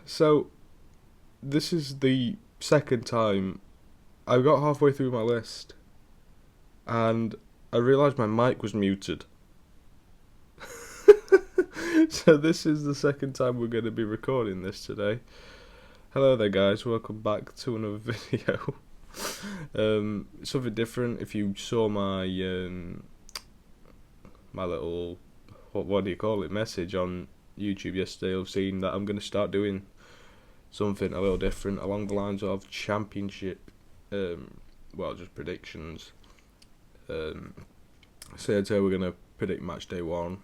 So, this is the second time I got halfway through my list and I realised my mic was muted. So this is the second time we're going to be recording this today. Hello there guys, welcome back to another video. Something different. If you saw my my little, what do you call it, message on YouTube yesterday, I've seen that I'm going to start doing something a little different along the lines of championship, just predictions. So today we're going to predict match day 1,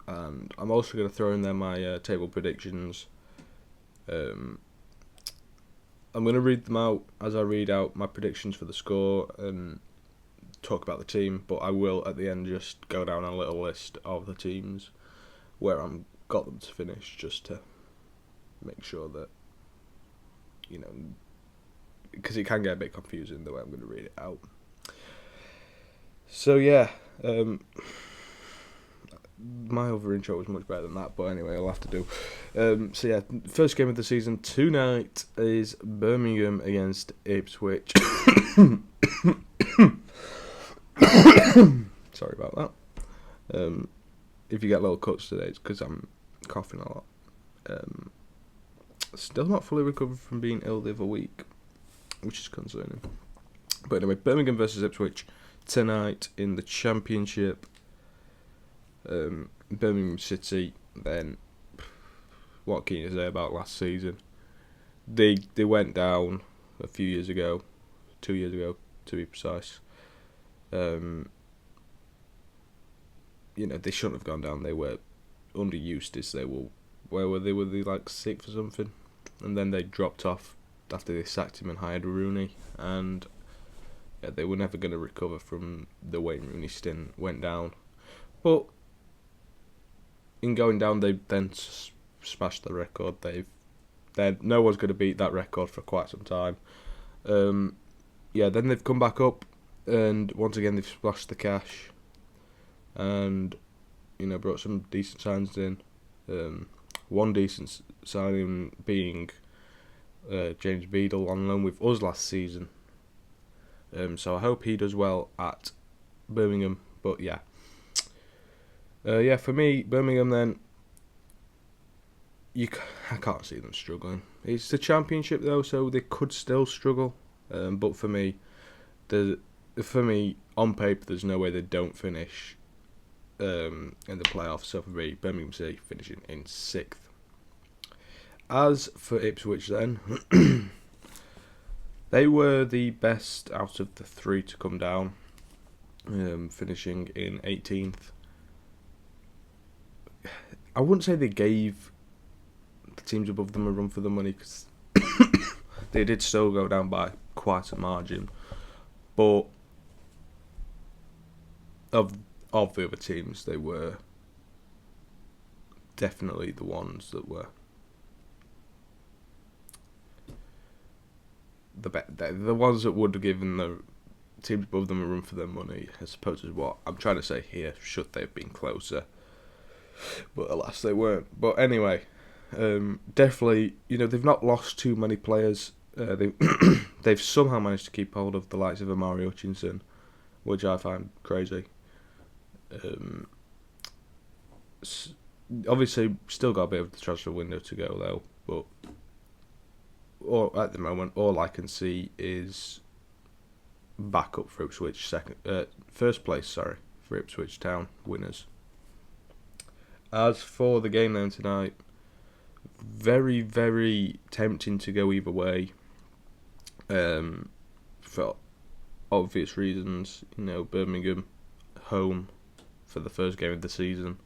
and I'm also going to throw in there my table predictions. I'm going to read them out as I read out my predictions for the score and talk about the team, but I will at the end just go down a little list of the teams where I've got them to finish, just to make sure that, because it can get a bit confusing the way I'm going to read it out. So yeah, my other intro was much better than that, but anyway, I'll have to do. So yeah, first game of the season tonight is Birmingham against Ipswich. Sorry about that. If you get little cuts today, it's because I'm coughing a lot. Still not fully recovered from being ill the other week, which is concerning. But anyway, Birmingham versus Ipswich tonight in the Championship. Birmingham City, then, what can you say about last season? They went down a few years ago, 2 years ago to be precise. They shouldn't have gone down. They were under Eustace. They were, where were they? Were they like 6th or something? And then they dropped off after they sacked him and hired Rooney, and they were never going to recover from the way Rooney stint went down. But in going down, they then smashed the record. No one's going to beat that record for quite some time. Then they've come back up, and once again they've splashed the cash, and brought some decent signs in. One decent signing being James Beadle on loan with us last season. So I hope he does well at Birmingham. But yeah. For me, Birmingham then, I can't see them struggling. It's the Championship though, so they could still struggle. But for me, on paper, there's no way they don't finish in the playoffs. So for me, Birmingham City finishing in 6th. As for Ipswich then, they were the best out of the 3 to come down, finishing in 18th. I wouldn't say they gave the teams above them a run for the money, because they did still go down by quite a margin. But of the other teams, they were definitely the ones that were the ones that would have given the teams above them a run for their money, I suppose is what I'm trying to say here, should they have been closer. But alas, they weren't. But anyway, definitely, they've not lost too many players. They've somehow managed to keep hold of the likes of Amari Hutchinson, which I find crazy. Obviously, still got a bit of the transfer window to go though. But at the moment, all I can see is backup for Ipswich, first place. For Ipswich Town winners. As for the game then tonight, very, very tempting to go either way. For obvious reasons, Birmingham home for the first game of the season.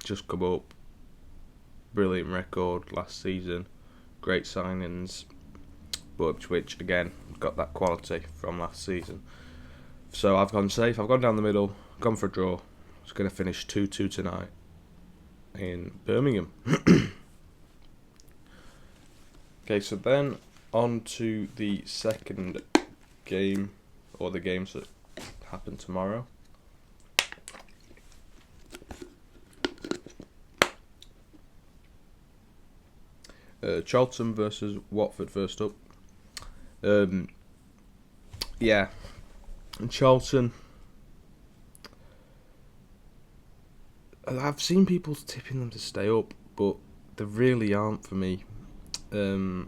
Just come up, brilliant record last season, great signings. But Ipswich again got that quality from last season. So I've gone safe. I've gone down the middle, gone for a draw. It's going to finish 2-2 tonight in Birmingham. Okay, so then on to the second game, or the games that happen tomorrow. Charlton versus Watford first up. Yeah, and Charlton. I've seen people tipping them to stay up, but they really aren't for me. They've.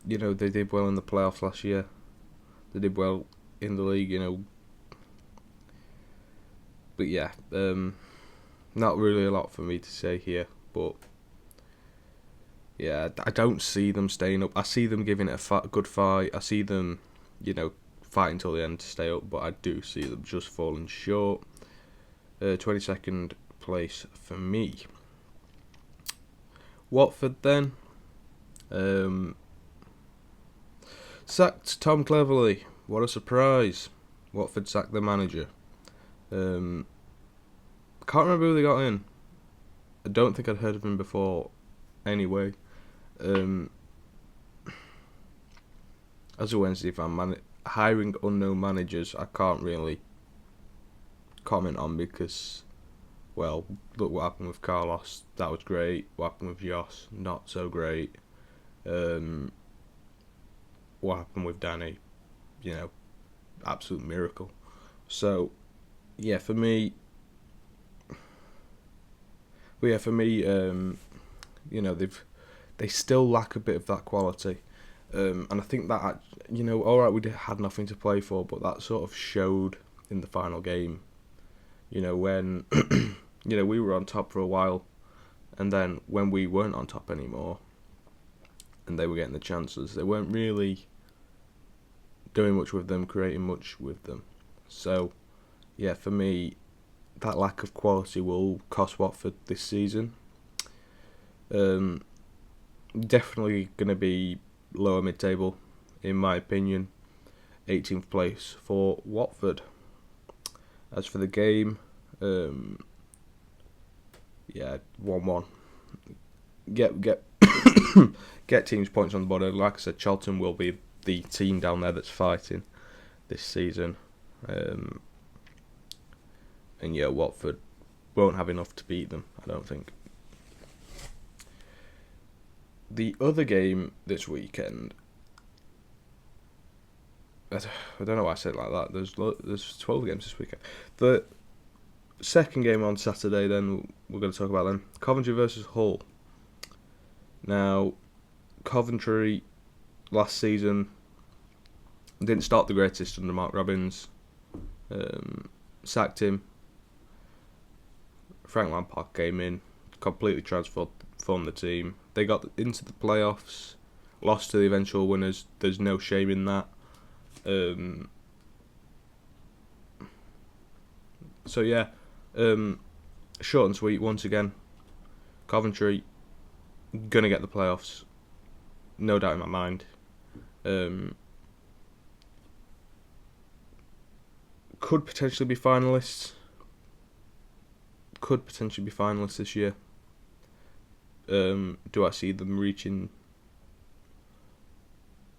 They did well in the playoffs last year. They did well in the league, But yeah, not really a lot for me to say here. But yeah, I don't see them staying up. I see them giving it a good fight. I see them, fighting till the end to stay up. But I do see them just falling short. 22nd place for me. Watford then. Sacked Tom Cleverley. What a surprise. Watford sacked the manager. Can't remember who they got in. I don't think I'd heard of him before anyway. As a Wednesday fan, hiring unknown managers I can't really comment on because, well, look what happened with Carlos. That was great. What happened with Jos? Not so great. What happened with Danny? Absolute miracle. So, yeah, for me, they still lack a bit of that quality, and I think that alright, we had nothing to play for, but that sort of showed in the final game. When we were on top for a while, and then when we weren't on top anymore, and they were getting the chances, they weren't really doing much with them, creating much with them. So, yeah, for me, that lack of quality will cost Watford this season. Definitely going to be lower mid-table, in my opinion. 18th place for Watford. As for the game, 1-1. Get teams points on the board. Like I said, Charlton will be the team down there that's fighting this season. Watford won't have enough to beat them, I don't think. The other game this weekend, I don't know why I said it like that. There's 12 games this weekend. The second game on Saturday, then we're going to talk about then. Coventry versus Hull. Now, Coventry last season didn't start the greatest under Mark Robins. Sacked him. Frank Lampard came in, completely transformed the team. They got into the playoffs, lost to the eventual winners. There's no shame in that. Short and sweet once again. Coventry gonna get the playoffs, no doubt in my mind. Could potentially be finalists. This year. Do I see them reaching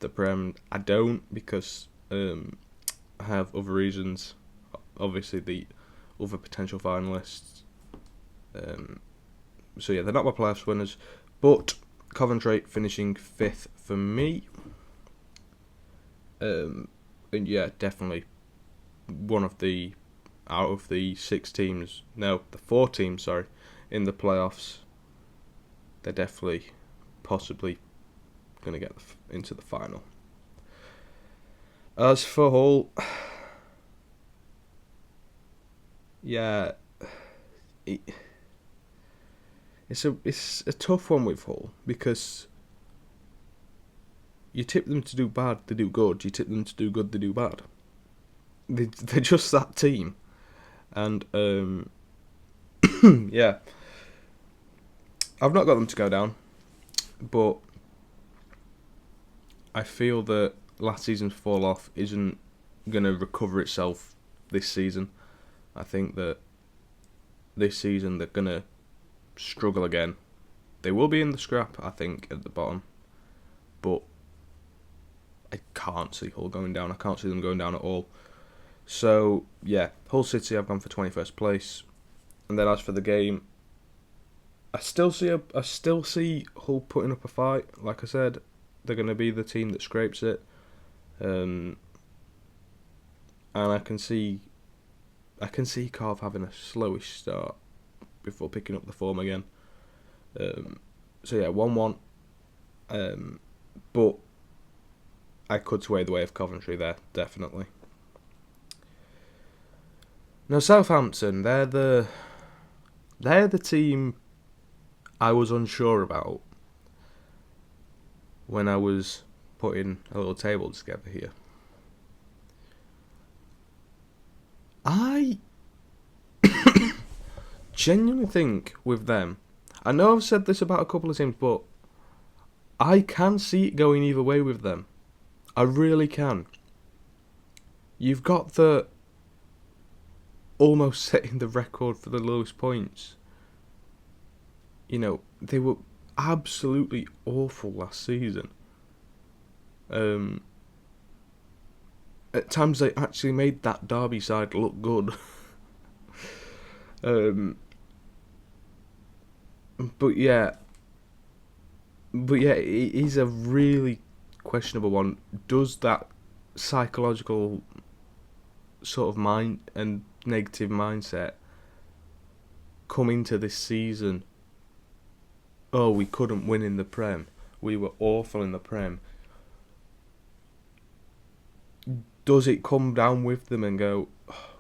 the Prem? I don't, because I have other reasons. Obviously, the other potential finalists. They're not my playoffs winners, but Coventry finishing 5th for me. Definitely one of the out of the 4 teams, in the playoffs. They're definitely, possibly, going to get into the final. As for Hull, it's a tough one with Hull, because you tip them to do bad, they do good. You tip them to do good, they do bad. They're just that team. And, I've not got them to go down, but I feel that last season's fall off isn't going to recover itself this season. I think that this season they're going to struggle again. They will be in the scrap, I think, at the bottom, but I can't see Hull going down. I can't see them going down at all. So, Hull City, I've gone for 21st place. And then as for the game, I still see Hull putting up a fight. Like I said, they're going to be the team that scrapes it, and I can see Carve having a slowish start before picking up the form again. So yeah, 1-1. But I could sway the way of Coventry there, definitely. Now Southampton, they're the team I was unsure about when I was putting a little table together here. I genuinely think with them, I know I've said this about a couple of teams, but I can see it going either way with them. I really can. You've got the almost setting the record for the lowest points. You know, they were absolutely awful last season. At times they actually made that Derby side look good. But yeah, it is a really questionable one. Does that psychological sort of mind and negative mindset come into this season? Oh, we couldn't win in the Prem. We were awful in the Prem. Does it come down with them and go,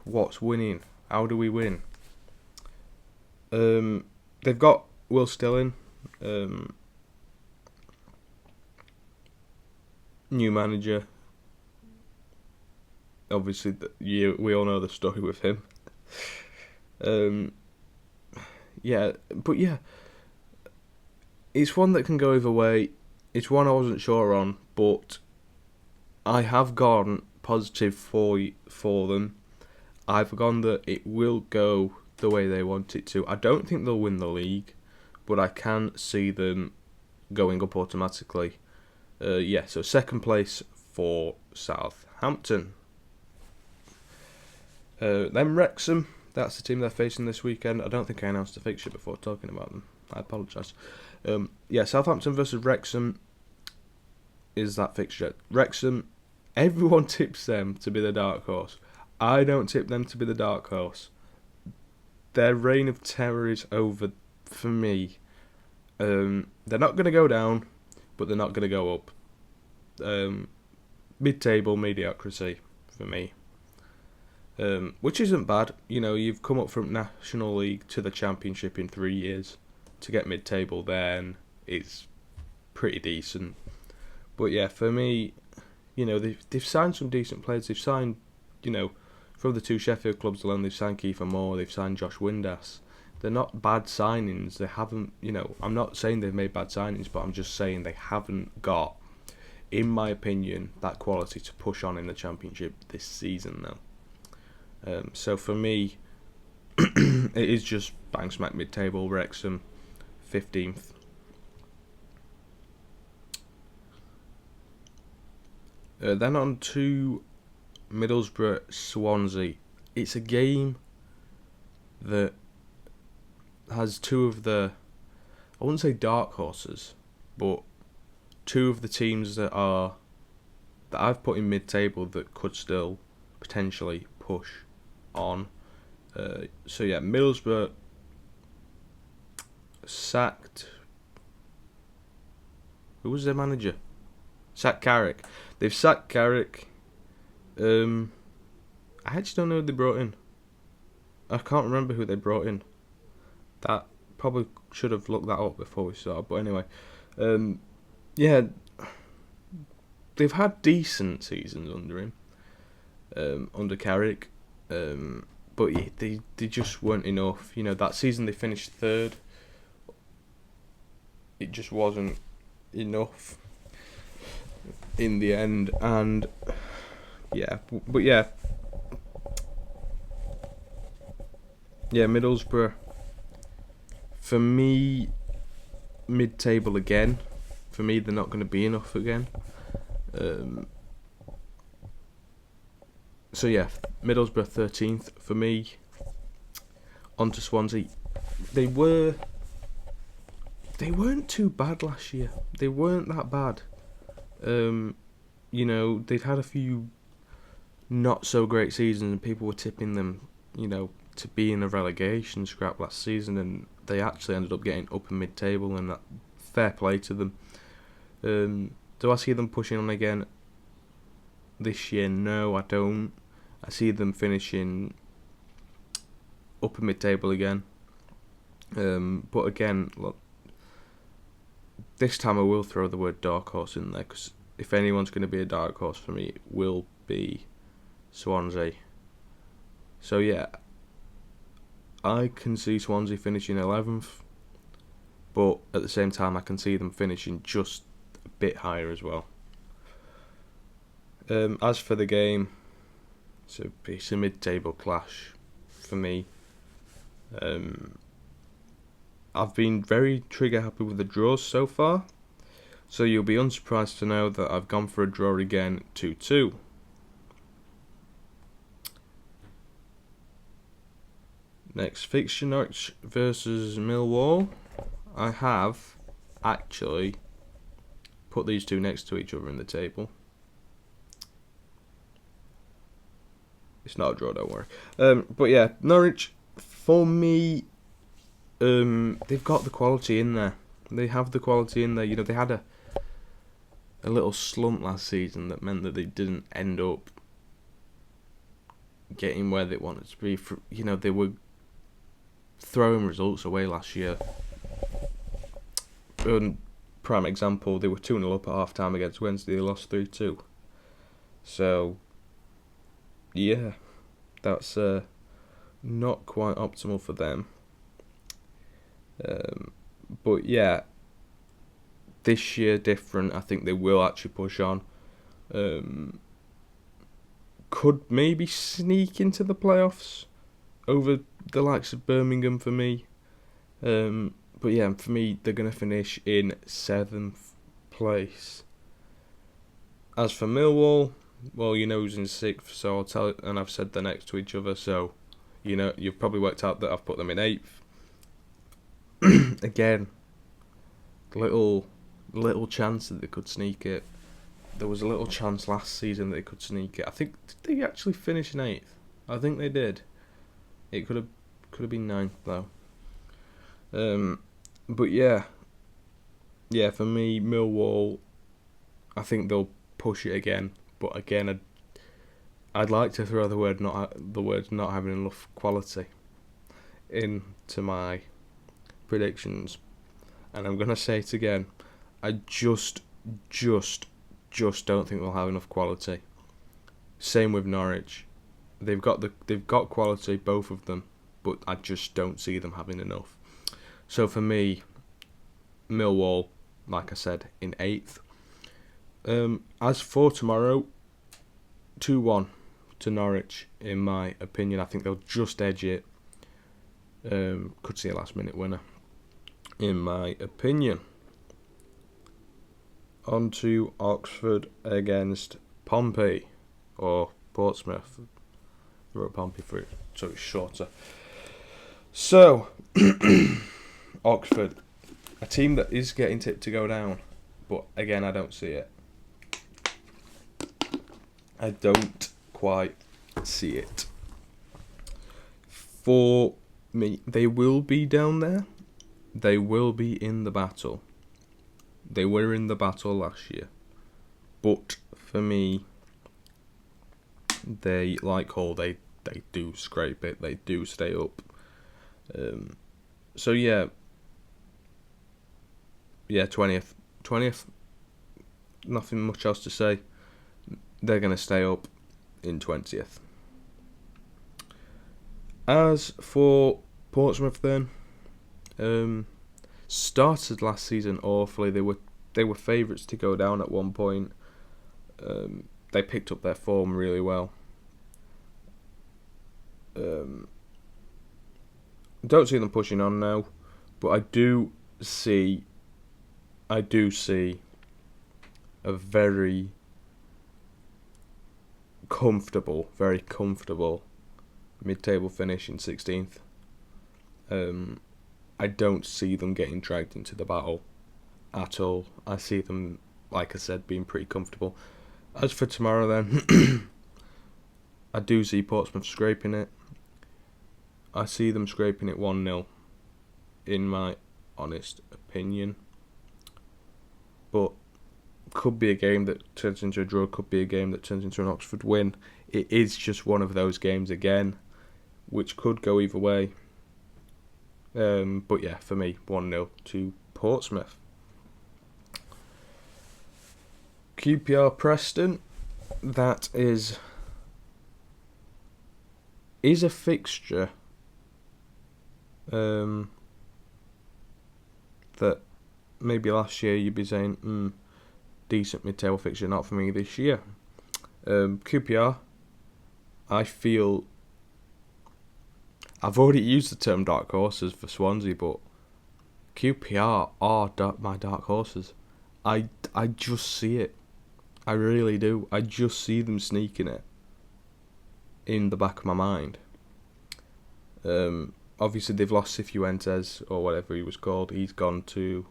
what's winning? How do we win? They've got Will Stilling, new manager. Obviously, we all know the story with him. It's one that can go either way. It's one I wasn't sure on, but I have gone positive for them. I've gone that it will go the way they want it to. I don't think they'll win the league, but I can see them going up automatically. So second place for Southampton. Then Wrexham, that's the team they're facing this weekend. I don't think I announced the fixture before talking about them. I apologise. Southampton versus Wrexham is that fixture. Wrexham, everyone tips them to be the dark horse. I don't tip them to be the dark horse. Their reign of terror is over for me. They're not going to go down, but they're not going to go up. Mid-table mediocrity for me. Which isn't bad. You know, you've come up from National League to the Championship in 3 years. To get mid-table then is pretty decent. But yeah, for me, you know, they've signed some decent players. They've signed, you know, from the two Sheffield clubs alone, they've signed Kiefer Moore, they've signed Josh Windass. They're not bad signings. They haven't, you know, I'm not saying they've made bad signings, but I'm just saying they haven't got, in my opinion, that quality to push on in the Championship this season now. So for me, it is just bang smack mid-table. Wrexham, 15th. Then on to Middlesbrough, Swansea. It's a game that has two of the, I wouldn't say dark horses, but two of the teams that I've put in mid-table that could still potentially push on. Middlesbrough sacked. Who was their manager? Sacked Carrick. They've sacked Carrick. I actually don't know who they brought in. I can't remember who they brought in. That probably should have looked that up before we started. But anyway, they've had decent seasons under him, under Carrick. But they just weren't enough. You know, that season they finished third. It just wasn't enough in the end, and Middlesbrough for me, mid-table again. For me, they're not going to be enough again. Middlesbrough 13th for me. On to Swansea. They were they weren't too bad last year. They weren't that bad. They'd had a few not so great seasons, and people were tipping them, to be in a relegation scrap last season, and they actually ended up getting upper mid-table, and that fair play to them. Do I see them pushing on again this year? No, I don't. I see them finishing upper mid-table again. But again, look, this time I will throw the word dark horse in there, because if anyone's going to be a dark horse for me, it will be Swansea. So yeah, I can see Swansea finishing 11th, but at the same time I can see them finishing just a bit higher as well. As for the game, it's a mid-table clash for me. I've been very trigger happy with the draws so far, so you'll be unsurprised to know that I've gone for a draw again, 2-2. Next fixture, Norwich versus Millwall. I have actually put these two next to each other in the table. It's not a draw, don't worry. But yeah, Norwich, for me, they've got the quality in there. They have the quality in there. They had a little slump last season that meant that they didn't end up getting where they wanted to be. They were throwing results away last year. Prime example, they were 2-0 up at half time against Wednesday. They lost 3-2. So, yeah, that's not quite optimal for them. But yeah, this year different. I think they will actually push on. Could maybe sneak into the playoffs over the likes of Birmingham for me. But yeah, for me, they're going to finish in 7th place. As for Millwall, well, who's in 6th, so I'll tell it, and I've said they're next to each other, so you've probably worked out that I've put them in 8th. Again, little chance that they could sneak it. There was a little chance last season that they could sneak it. I think, did they actually finish in 8th? I think they did. It could have been 9th though. But yeah, for me, Millwall, I think they'll push it again. But again, I'd like to throw the words not having enough quality into my predictions, and I'm gonna say it again. I just don't think they'll have enough quality. Same with Norwich. They've got quality, both of them, but I just don't see them having enough. So for me, Millwall, like I said, in 8th. As for tomorrow, 2-1 to Norwich, in my opinion. I think they'll just edge it. Could see a last minute winner, in my opinion. On to Oxford against Pompey, or Portsmouth. I wrote Pompey for it, so it's shorter. So, Oxford, a team that is getting tipped to go down, but again, I don't see it. I don't quite see it. For me, they will be down there. They will be in the battle. They were in the battle last year. But for me, they, like Hull, they do scrape it. They do stay up. So yeah, 20th. Nothing much else to say. They're going to stay up in 20th. As for Portsmouth then, started last season awfully. They were favourites to go down at one point. They picked up their form really well. Don't see them pushing on now, but I do see a very comfortable mid-table finish in 16th. I don't see them getting dragged into the battle at all. I see them, like I said, being pretty comfortable. As for tomorrow then, I do see Portsmouth scraping it. I see them scraping it 1-0, in my honest opinion. But could be a game that turns into a draw, could be a game that turns into an Oxford win. It is just one of those games again, which could go either way. But yeah, for me, 1-0 to Portsmouth. QPR Preston, that is a fixture that maybe last year you'd be saying, decent mid-table fixture, not for me this year. QPR, I feel I've already used the term dark horses for Swansea, but QPR are my dark horses. I just see it. I really do. I just see them sneaking it in the back of my mind. Obviously, they've lost Cifuentes, or whatever he was called. Has he gone to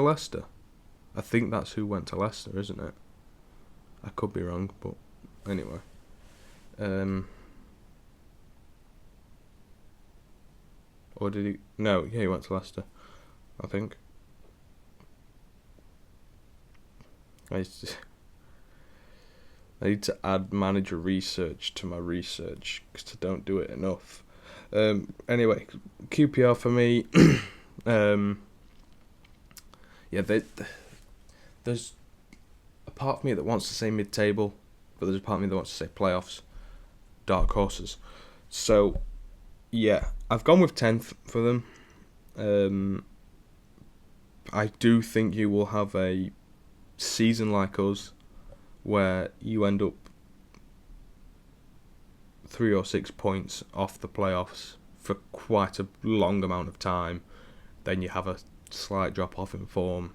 Leicester? I think that's who went to Leicester, isn't it? I could be wrong, but anyway. Or did he? No, yeah, he went to Leicester, I think. I need to add manager research to my research because I don't do it enough. Anyway, QPR for me. Yeah, there's a part of me that wants to say mid-table, but there's a part of me that wants to say playoffs, dark horses. So, yeah, I've gone with 10th for them. I do think you will have a season like us where you end up 3 or 6 points off the playoffs for quite a long amount of time. Then you have a slight drop off in form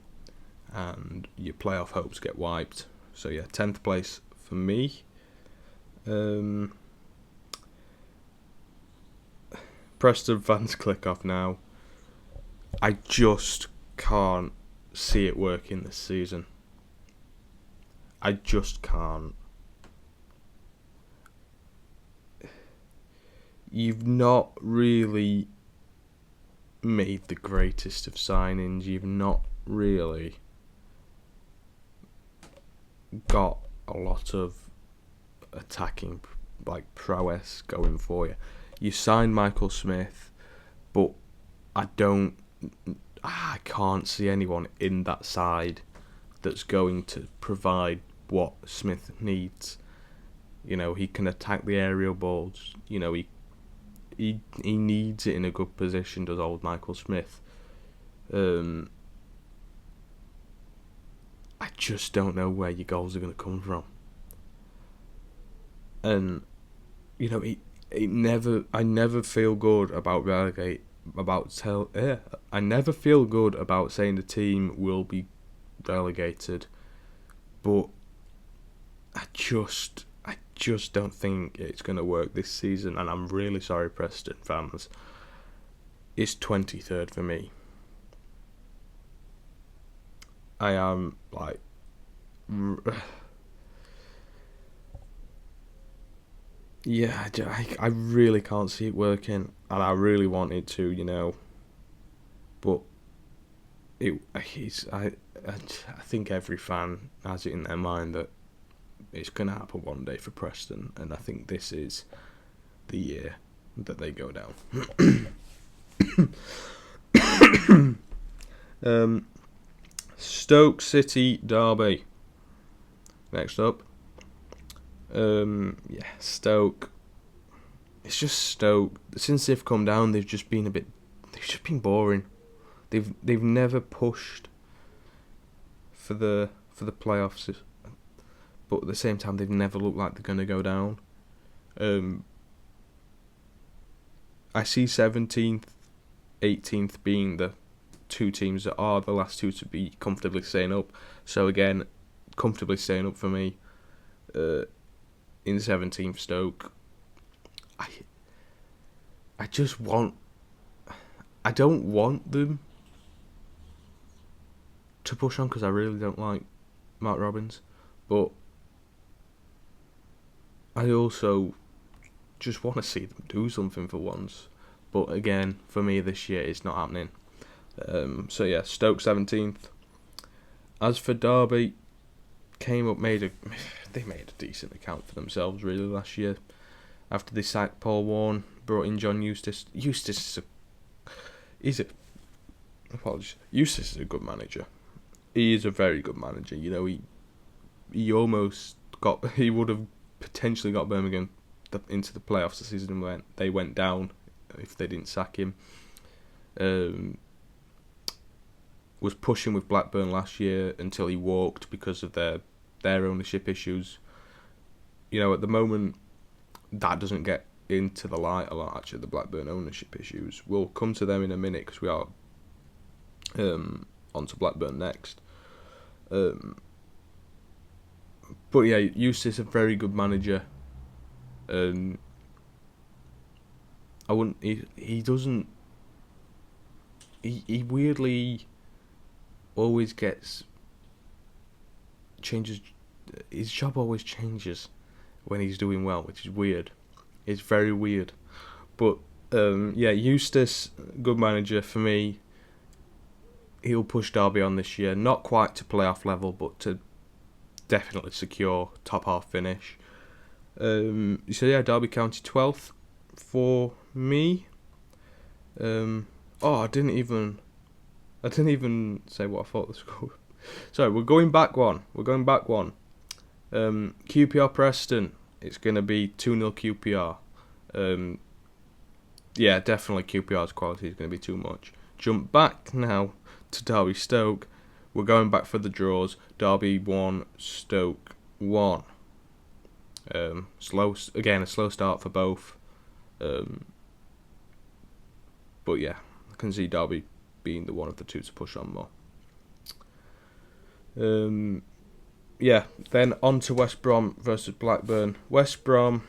and your playoff hopes get wiped. So yeah, 10th place for me. Preston fans click off now. I just can't see it working this season. I just can't. You've not really made the greatest of signings. You've not really got a lot of attacking prowess going for you. You signed Michael Smith, but I can't see anyone in that side that's going to provide what Smith needs. You know, he can attack the aerial balls. You know, he needs it in a good position, does old Michael Smith. I just don't know where your goals are going to come from. And, you know, I never feel good about I never feel good about saying the team will be relegated, but I just don't think it's going to work this season, and I'm really sorry, Preston fans. It's 23rd for me. I am yeah, I really can't see it working, and I really want it to, you know, but I think every fan has it in their mind that it's going to happen one day for Preston, and I think this is the year that they go down. Stoke City derby. Next up. Stoke. It's just Stoke. Since they've come down, they've just been boring. They've never pushed for the playoffs, but at the same time, they've never looked like they're going to go down. I see 17th, 18th being the two teams that are the last two to be comfortably staying up. So again, comfortably staying up for me. In 17th, Stoke. I just want I don't want them to push on because I really don't like Mark Robbins, but I also just want to see them do something for once. But again, for me this year, it's not happening. So yeah, Stoke 17th. As for Derby, they made a decent account for themselves really last year. After they sacked Paul Warne, brought in John Eustace. Eustace is a good manager. He is a very good manager. You know, he would have potentially got Birmingham into the playoffs the season when they went down if they didn't sack him. Was pushing with Blackburn last year until he walked because of their ownership issues. You know, at the moment, that doesn't get into the light a lot, actually, the Blackburn ownership issues. We'll come to them in a minute because we are on to Blackburn next. But yeah, Eustace is a very good manager. I wouldn't. He doesn't. He weirdly always changes. His job always changes when he's doing well, which is weird. It's very weird. But yeah, Eustace, good manager for me. He'll push Derby on this year, not quite to playoff level, but to definitely secure top half finish. So yeah, Derby County 12th for me. I didn't even say what I thought the score. Sorry, we're going back one. QPR Preston. It's going to be 2-0 QPR. Yeah, definitely QPR's quality is going to be too much. Jump back now to Derby Stoke. We're going back for the draws. Derby 1, Stoke 1. A slow start for both. But yeah, I can see Derby being the one of the two to push on more. Yeah, then on to West Brom versus Blackburn. West Brom,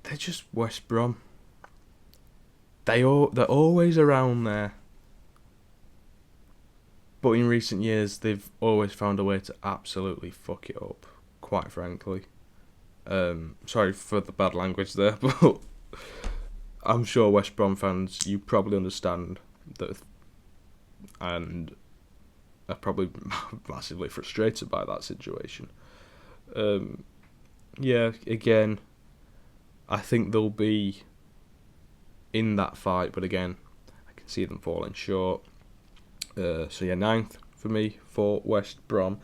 they're just West Brom. They're always around there. But in recent years, they've always found a way to absolutely fuck it up, quite frankly. Sorry for the bad language there, but I'm sure West Brom fans, you probably understand that, and are probably massively frustrated by that situation. Yeah, again, I think they'll be in that fight, but again, I can see them falling short. So yeah, 9th for me for West Brom.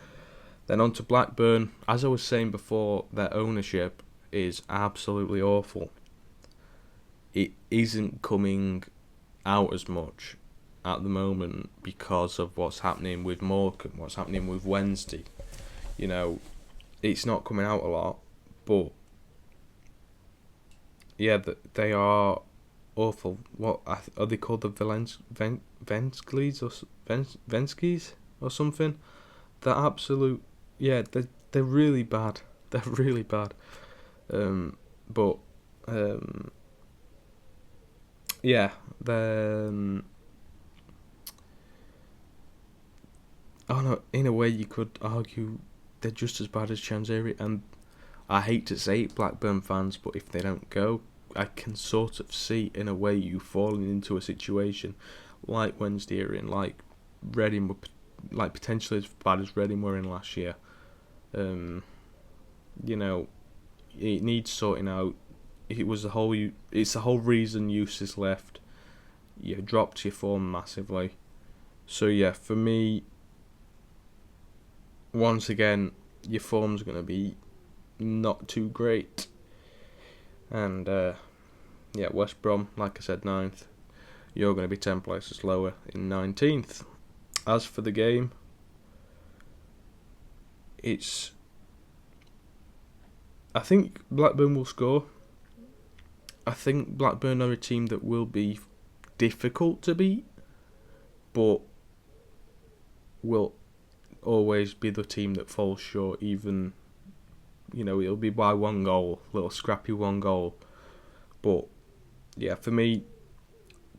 Then on to Blackburn. As I was saying before, their ownership is absolutely awful. It isn't coming out as much at the moment because of what's happening with Morecambe, what's happening with Wednesday. You know, it's not coming out a lot, but yeah, they are awful. What are they called? The Venskis or something? They're absolute. Yeah, they're really bad. They're really bad. Yeah, they're. Oh no, in a way you could argue they're just as bad as Chanzeri, and I hate to say it, Blackburn fans, but if they don't go, I can sort of see in a way you falling into a situation like Wednesday are in, like Reading, like potentially as bad as Reading were in last year. You know, it needs sorting out. It's the whole reason Eustace left. You dropped your form massively. So yeah, for me, once again, your form's going to be not too great. And yeah, West Brom, like I said, 9th. You're going to be 10 places lower in 19th. As for the game, I think Blackburn will score. I think Blackburn are a team that will be difficult to beat, but will always be the team that falls short, even, you know, it'll be by one goal, little scrappy one goal. But yeah, for me,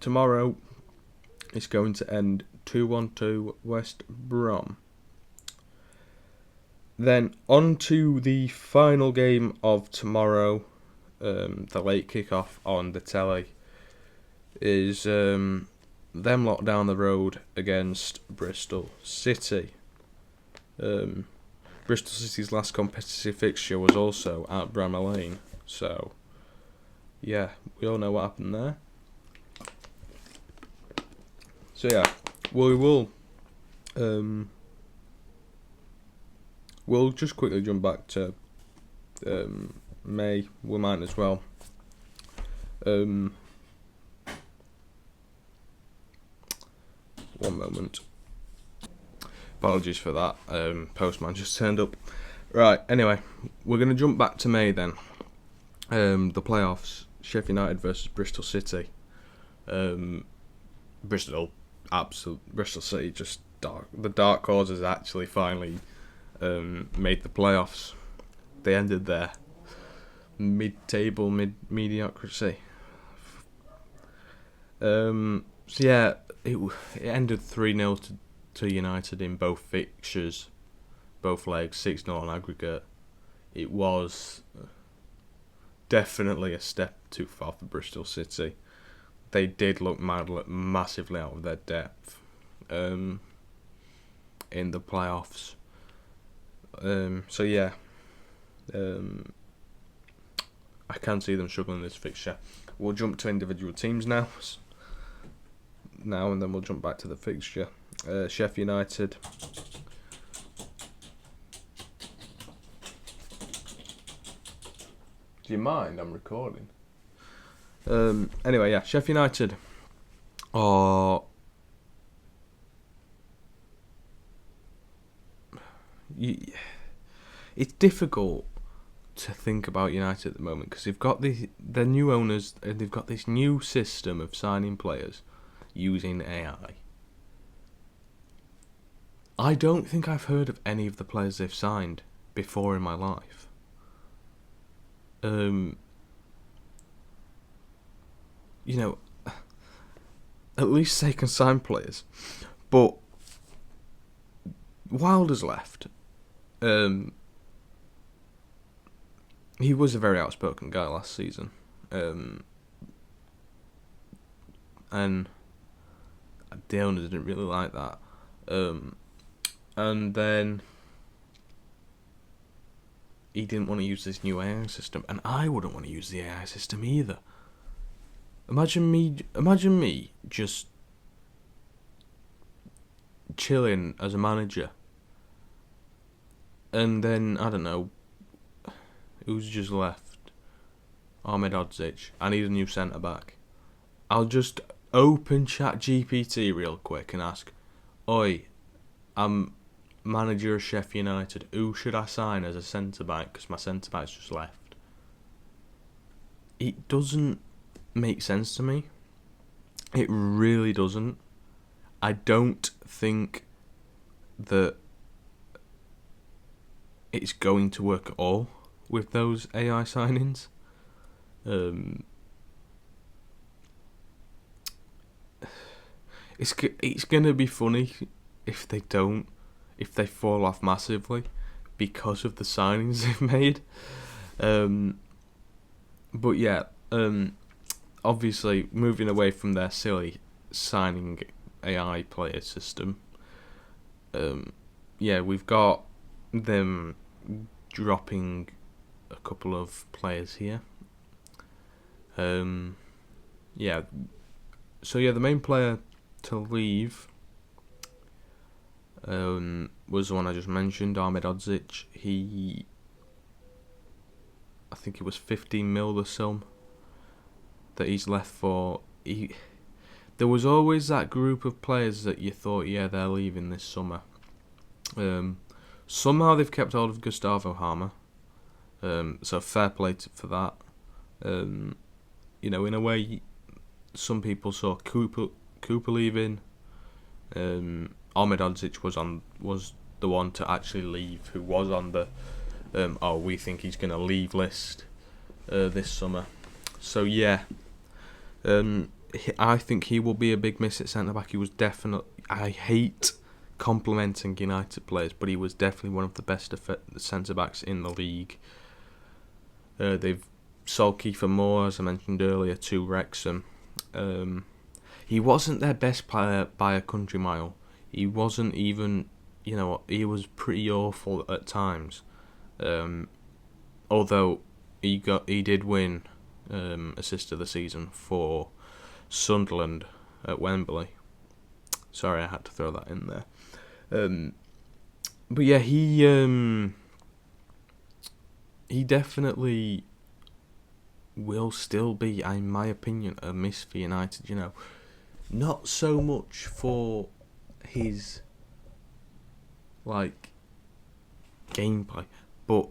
tomorrow it's going to end 2-1 to West Brom. Then on to the final game of tomorrow, the late kickoff on the telly, is them lot down the road against Bristol City. Bristol City's last competitive fixture was also at Bramall Lane, so yeah, we all know what happened there. So yeah, we will we'll just quickly jump back to May. We might as well. One moment. Apologies for that. Postman just turned up. Right. Anyway, we're gonna jump back to May then. The playoffs: Sheff United versus Bristol City. Bristol City just dark. The dark horses actually finally made the playoffs. They ended their mid-table mediocrity. So yeah, it ended 3-0 to United in both fixtures, both legs, 6-0 on aggregate. It was definitely a step too far for Bristol City. They did look massively out of their depth in the playoffs. So yeah, I can see them struggling this fixture. We'll jump to individual teams now, and then we'll jump back to the fixture. Sheff United. Do you mind? I'm recording. Anyway, yeah, Sheff United are it's difficult to think about United at the moment because they've got their new owners and they've got this new system of signing players using AI. I don't think I've heard of any of the players they've signed before in my life. You know, at least they can sign players. But Wilder's left. He was a very outspoken guy last season. And the owners didn't really like that. And then he didn't want to use this new AI system, and I wouldn't want to use the AI system either. Imagine me just chilling as a manager, and then I don't know who's just left. Ahmed Odzic. I need a new centre back. I'll just open ChatGPT real quick and ask, "Oi, I'm manager of Sheff United. Who should I sign as a centre back? Because my centre back's just left." It doesn't make sense to me. It really doesn't. I don't think that it's going to work at all with those AI signings. It's gonna be funny if they fall off massively because of the signings they've made. But yeah, obviously moving away from their silly signing AI player system. Yeah, we've got them dropping a couple of players here. Yeah. So yeah, the main player to leave was the one I just mentioned, Ahmed Odzic. I think it was 15 mil the sum that he's left for. There was always that group of players that you thought, yeah, they're leaving this summer. Somehow they've kept hold of Gustavo Hamer. So fair play for that. You know, in a way, some people saw Cooper leaving. Ahmed Odzic was the one to actually leave, who was on the we think he's going to leave list this summer. So yeah, I think he will be a big miss at centre-back. He was definitely... I hate complimenting United players, but he was definitely one of the best centre-backs in the league. They've sold Kiefer Moore, as I mentioned earlier, to Wrexham. He wasn't their best player by a country mile. He wasn't even... he was pretty awful at times. Although he did win assist of the season for Sunderland at Wembley. Sorry, I had to throw that in there. But yeah, he definitely will still be, in my opinion, a miss for United. Not so much for his gameplay, but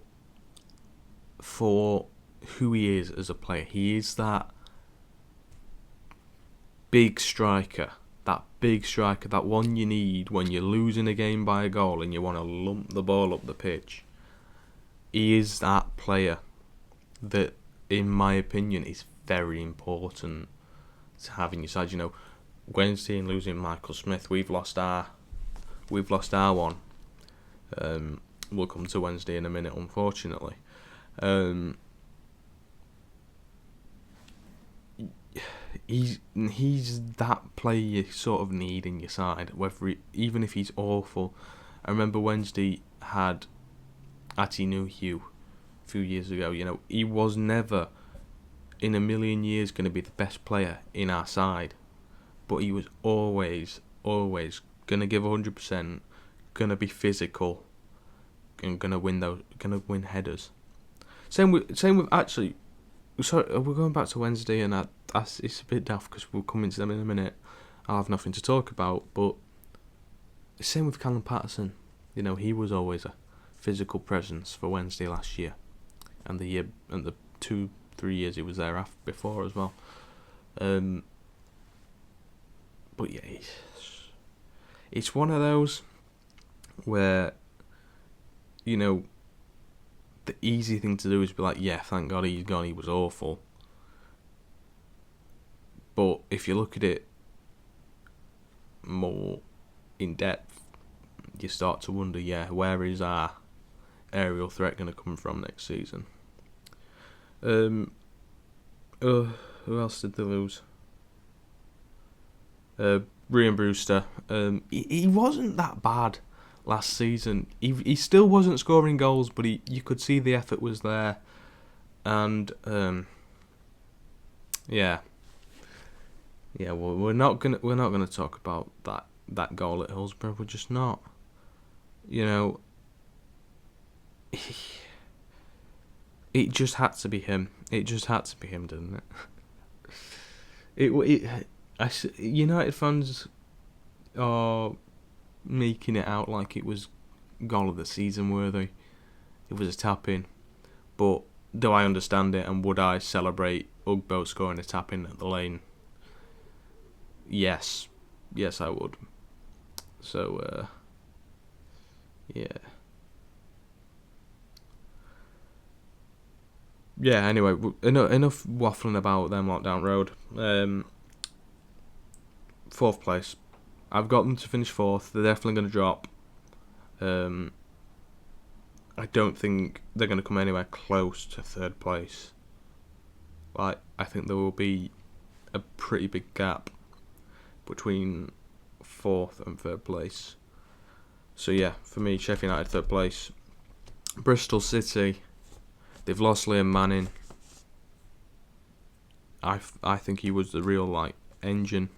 for who he is as a player. He is that big striker, that one you need when you're losing a game by a goal and you want to lump the ball up the pitch. He is that player that, in my opinion, is very important to have in your side. Wednesday and losing Michael Smith, we've lost our one. We'll come to Wednesday in a minute, unfortunately. He's that player you sort of need in your side, even if he's awful. I remember Wednesday had Atinuhu a few years ago. He was never in a million years going to be the best player in our side, but he was always going to give 100%, going to be physical, and going to win headers. Same with actually. Sorry, we're going back to Wednesday, and it's a bit daft because we'll come into them in a minute. I'll have nothing to talk about, but same with Callum Patterson. He was always a physical presence for Wednesday last year, and the 2-3 years he was there before as well. But yeah, it's one of those where the easy thing to do is be like, yeah, thank God he's gone, he was awful. But if you look at it more in depth, you start to wonder, where is our aerial threat going to come from next season? Who else did they lose? Ryan Brewster. He wasn't that bad last season. He still wasn't scoring goals, but you could see the effort was there, and well, we're not gonna talk about that goal at Hillsborough. We're just not. It just had to be him. It just had to be him, didn't it? United fans are making it out like it was goal of the season worthy. It was a tap-in. But do I understand it, and would I celebrate Ugbo scoring a tap-in at the lane? Yes, I would. So, yeah. Yeah, anyway, enough waffling about them lot down road. 4th place. I've got them to finish 4th. They're definitely going to drop. I don't think they're going to come anywhere close to 3rd place. I think there will be a pretty big gap between 4th and 3rd place. So yeah, for me, Sheffield United 3rd place. Bristol City, they've lost Liam Manning. I think he was the real engine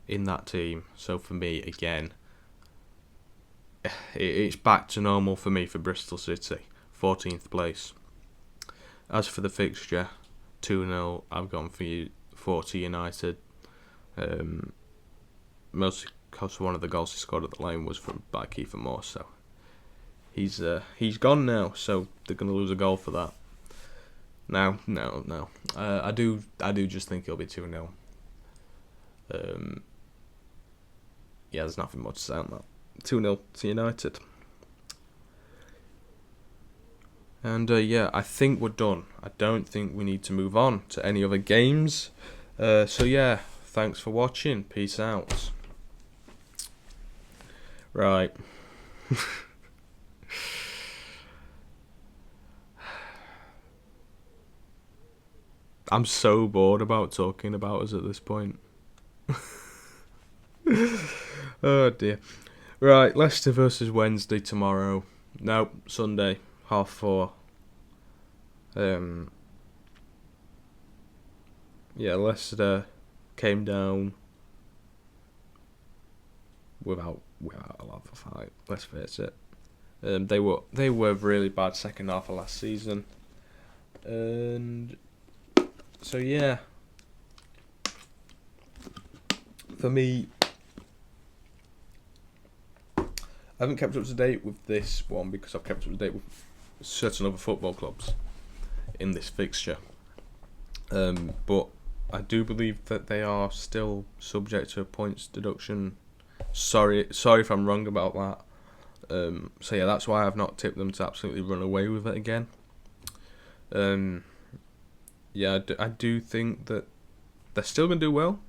in that team. So for me, again, it's back to normal for me for Bristol City, 14th place. As for the fixture, 2-0, I've gone for United. Mostly because one of the goals he scored at the lane was by Kiefer Moore, so he's gone now. So they're going to lose a goal for that. No. I do just think it'll be 2-0. Yeah, there's nothing much to say on that. 2-0 to United. And I think we're done. I don't think we need to move on to any other games. So yeah, thanks for watching. Peace out. Right. I'm so bored about talking about us at this point. Oh dear. Right, Leicester versus Wednesday tomorrow. No, Sunday, 4:30. Yeah, Leicester came down without a lot of a fight. Let's face it. They were really bad second half of last season, and so yeah. For me, I haven't kept up to date with this one because I've kept up to date with certain other football clubs in this fixture. But I do believe that they are still subject to a points deduction. Sorry if I'm wrong about that. So yeah, that's why I've not tipped them to absolutely run away with it again. Yeah, I do think that they're still going to do well,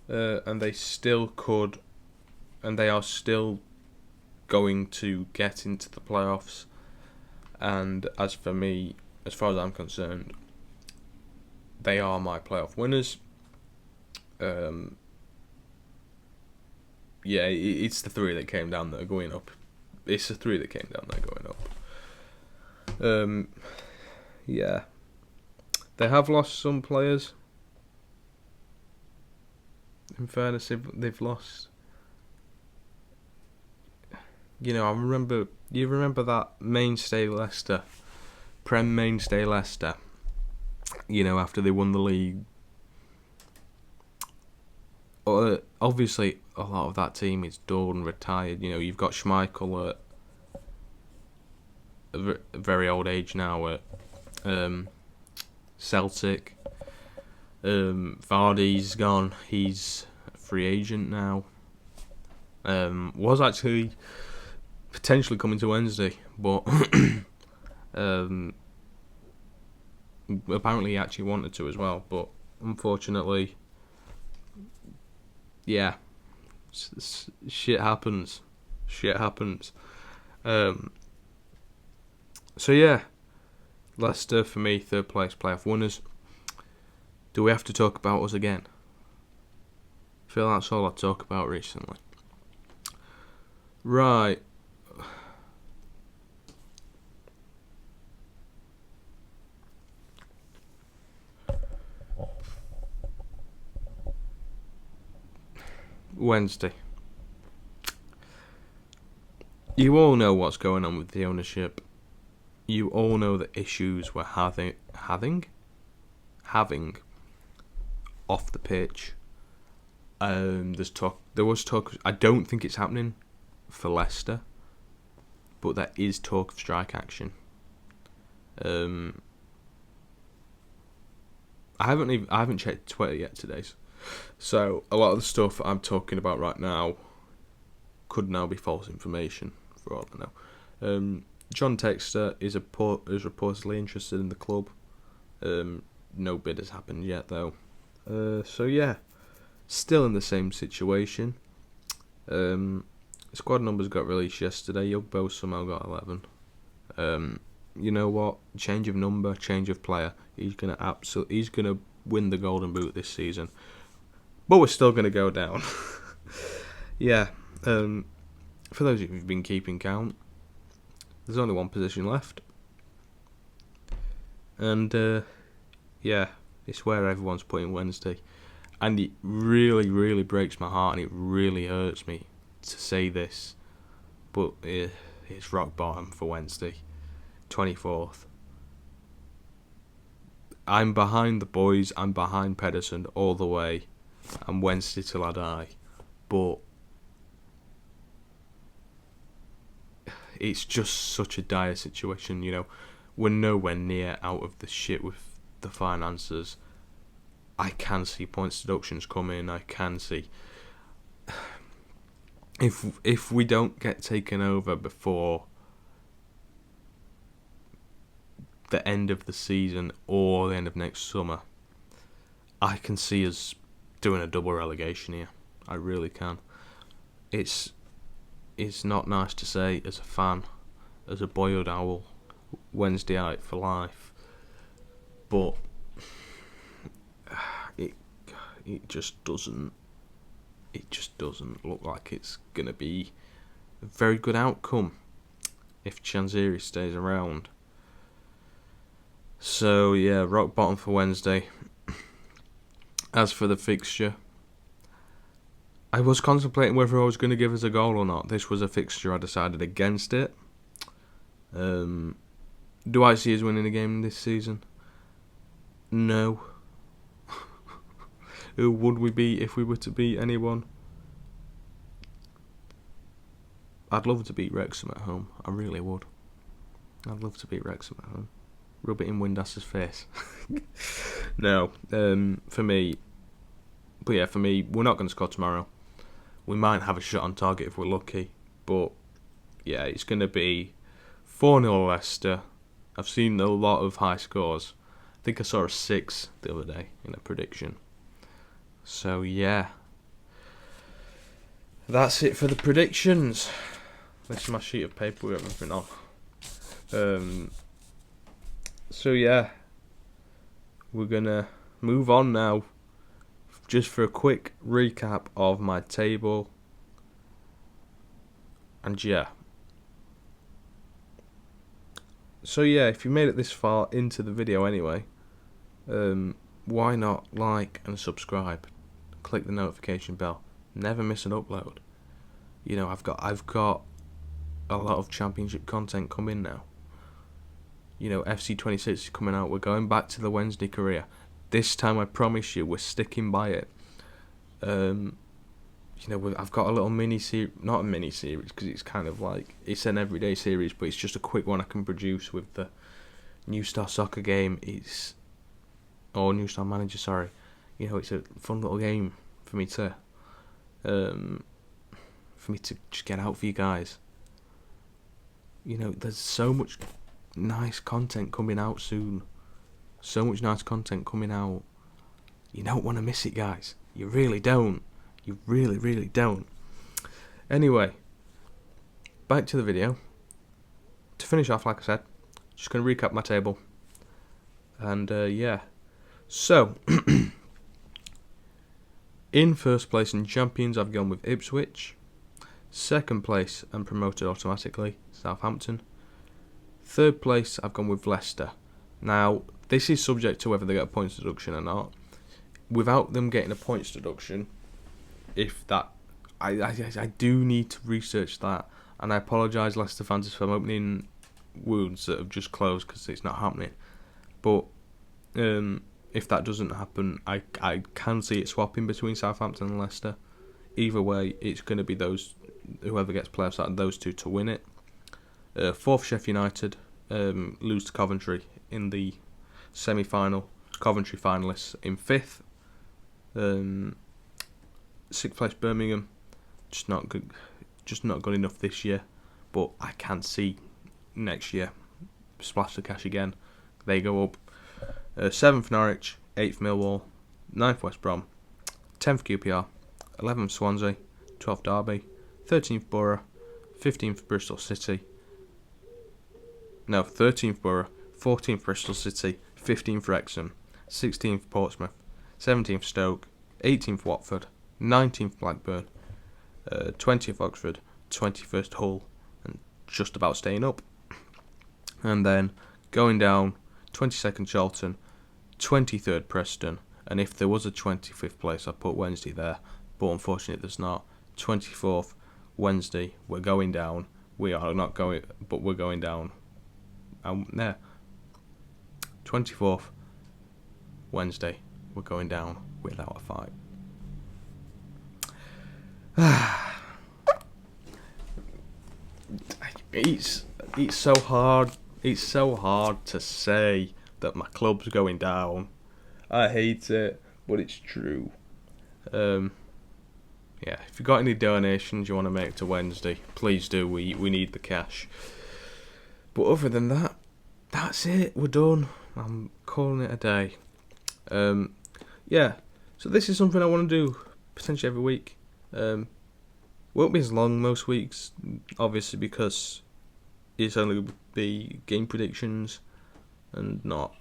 and they still could, and they are still going to get into the playoffs. And as for me, as far as I'm concerned, they are my playoff winners. Yeah, it's the three that came down that are going up. It's the three that came down that are going up. Yeah. They have lost some players. In fairness, they've lost. You remember that mainstay Leicester, Prem mainstay Leicester. After they won the league. Obviously, a lot of that team is done, retired. You've got Schmeichel at a very old age now at Celtic. Vardy's gone. He's a free agent now. Was actually potentially coming to Wednesday, but apparently he actually wanted to as well. But unfortunately, yeah, shit happens. So yeah, Leicester for me, third place playoff winners. Do we have to talk about us again? I feel that's all I talk about recently. Right. Wednesday. You all know what's going on with the ownership. You all know the issues we're having off the pitch. There was talk. I don't think it's happening for Leicester, but there is talk of strike action. I haven't checked Twitter yet today, so a lot of the stuff I'm talking about right now could now be false information for all I know. John Textor is reportedly interested in the club. No bid has happened yet though. So yeah, still in the same situation. Squad numbers got released yesterday. Yugbo somehow got 11. You know what? Change of number, change of player. He's gonna win the Golden Boot this season. But we're still gonna go down. Yeah. For those of you who've been keeping count, there's only one position left. And yeah, it's where everyone's putting Wednesday. And it really, really breaks my heart and it really hurts me to say this. But it's rock bottom for Wednesday, 24th. I'm behind the boys, I'm behind Pedersen all the way. I'm Wednesday till I die. But it's just such a dire situation, We're nowhere near out of the shit with the finances. I can see points deductions coming. I can see if we don't get taken over before the end of the season or the end of next summer, I can see us doing a double relegation here. I really can. It's not nice to say as a fan, as a boyhood owl, Wednesday night for life, but it just doesn't look like it's gonna be a very good outcome if Chanziri stays around. So yeah, rock bottom for Wednesday. As for the fixture, I was contemplating whether I was going to give us a goal or not. This was a fixture I decided against it. Do I see us winning a game this season? No. Who would we be if we were to beat anyone? I'd love to beat Wrexham at home. I really would. I'd love to beat Wrexham at home. Rub it in Windas's face. No, for me, we're not going to score tomorrow. We might have a shot on target if we're lucky, but yeah, it's going to be 4-0 Leicester. I've seen a lot of high scores. I think I saw a 6 the other day in a prediction. So yeah, that's it for the predictions. This is my sheet of paper with everything on. So yeah, we're gonna move on now, just for a quick recap of my table. And yeah, so yeah, if you made it this far into the video anyway, why not like and subscribe? Click the notification bell. Never miss an upload. You know, I've got a lot of championship content coming now. You know, FC26 is coming out. We're going back to the Wednesday career. This time, I promise you, we're sticking by it. You know, I've got a little mini-series, not a mini-series, because it's kind of like, it's an everyday series, but it's just a quick one I can produce with the New Star Soccer game. New Star Manager, sorry. You know, it's a fun little game for me to just get out for you guys. You know, there's so much nice content coming out soon. So much nice content coming out. You don't want to miss it, guys. You really don't. You really, really don't. Anyway, back to the video. To finish off, like I said, just going to recap my table. And yeah. So, in first place in champions, I've gone with Ipswich. Second place and promoted automatically, Southampton. Third place, I've gone with Leicester. Now, this is subject to whether they get a points deduction or not. Without them getting a points deduction, I do need to research that, and I apologise, Leicester fans, if I'm opening wounds that have just closed because it's not happening. But if that doesn't happen, I can see it swapping between Southampton and Leicester. Either way, it's going to be whoever gets playoffs out of those two to win it. Fourth, Sheff United lose to Coventry in the semi-final. Coventry finalists in fifth. Sixth place, Birmingham, just not good enough this year. But I can see next year splash the cash again. They go up. Seventh, Norwich. Eighth, Millwall. Ninth, West Brom. 10th, QPR. 11th, Swansea. 12th, Derby. 13th, Borough. 15th, Bristol City. No, 13th, Borough. 14th, Bristol City. 15th, Wrexham. 16th, Portsmouth. 17th, Stoke. 18th, Watford. 19th, Blackburn. 20th, Oxford. 21st, Hull. And just about staying up. And then going down, 22nd, Charlton. 23rd, Preston. And if there was a 25th place, I'd put Wednesday there. But unfortunately, there's not. 24th, Wednesday. We're going down. We are not going, but we're going down. There. 24th, Wednesday. We're going down without a fight. It's so hard. It's so hard to say that my club's going down. I hate it, but it's true. Yeah, if you've got any donations you want to make to Wednesday, please do. We need the cash. But other than that, that's it. We're done. I'm calling it a day. yeah, so this is something I want to do potentially every week. Won't be as long most weeks, obviously, because it's only be game predictions and not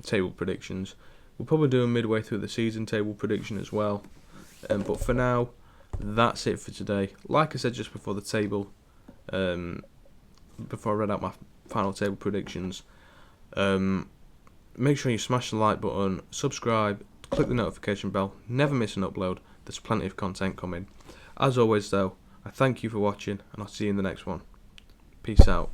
table predictions. We'll probably do a midway through the season table prediction as well. But for now, that's it for today. Like I said just before the table, before I read out my final table predictions, make sure you smash the like button, subscribe, click the notification bell, never miss an upload. There's plenty of content coming. As always though, I thank you for watching and I'll see you in the next one. Peace out.